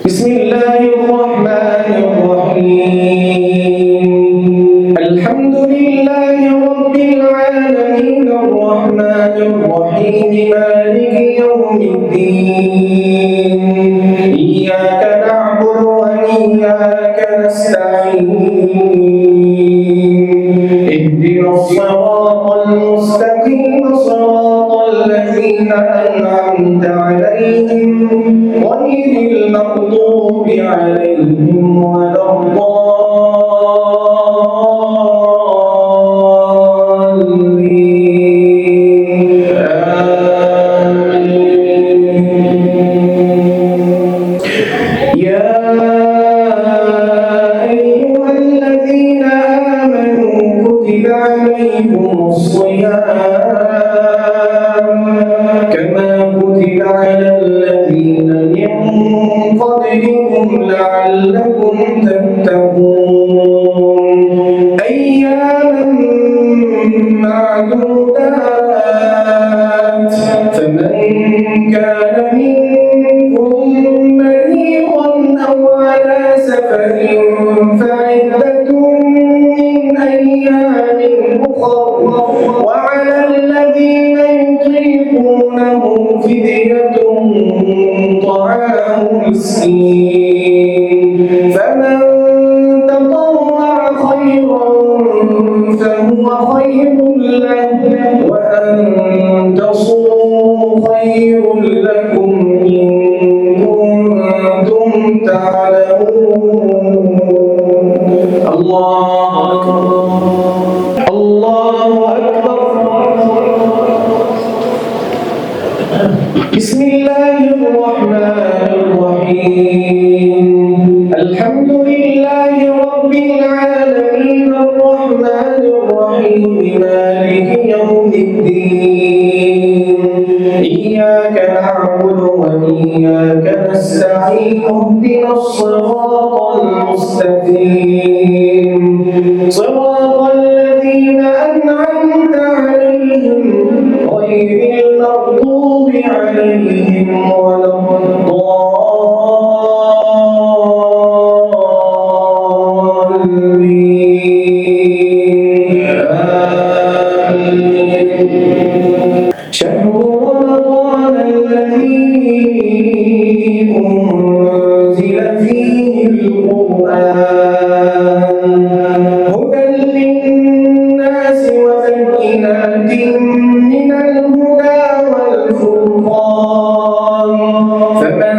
بسم الله الرحمن الرحيم الحمد لله رب العالمين الرحمن الرحيم مالك يوم الدين إياك نعبد وإياك نستعين اهدنا الصراط المستقيم صراط الذين أنعمت عليهم غير المغضوب عليهم ولا الضالين آمين. يا أيها الذين آمنوا كتب عليكم الصيام كما كتب على الذين من قبلكم لعلكم تتقون أياما معدودات فمن كان منكم مريضا أو على سفر فعدة من أيام أخر وعلى الذين يطيقونه فدية طعام مسكين فمن تطوع خيرا فهو خير له وأن تصوموا خير لكم إن كنتم تعلمون الله أكبر الله أكبر بسم الله الرحمن الرحيم الحمد لله رب العالمين الرحمن الرحيم مالك يوم الدين إياك نعبد وإياك نستعين اهدنا الصراط المستقيم صراط الذين أنعمت عليهم غير المغضوب عليهم ولا الضالين آمين. شهر رمضان الذي أنزل فيه القرآن هدى للناس وبينات من الهدى والفرقان فمن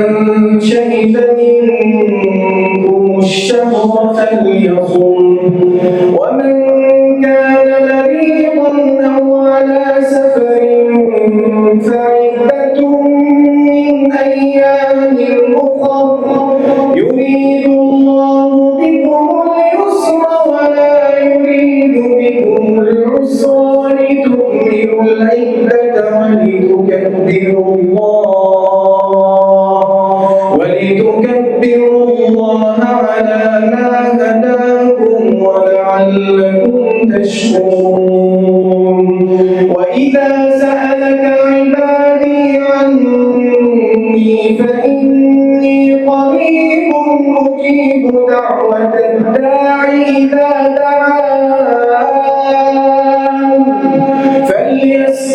شهد منكم الشهر فليصم ومن كان مريضا أو على سفر فعدة من أيام أخر يريد الله بكم اليسر ولا يريد بكم العسر ولتكملوا العدة ولتكبروا الله على ما هداكم ولعلكم تشكرون وإذا سألك عبادي عني فإني قريب أجيب دعوة الداعي إذا دعان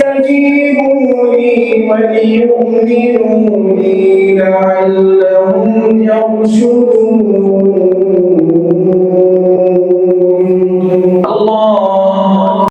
فليستجيبوا لي وليؤمنوا بي لعلهم يرشدون الله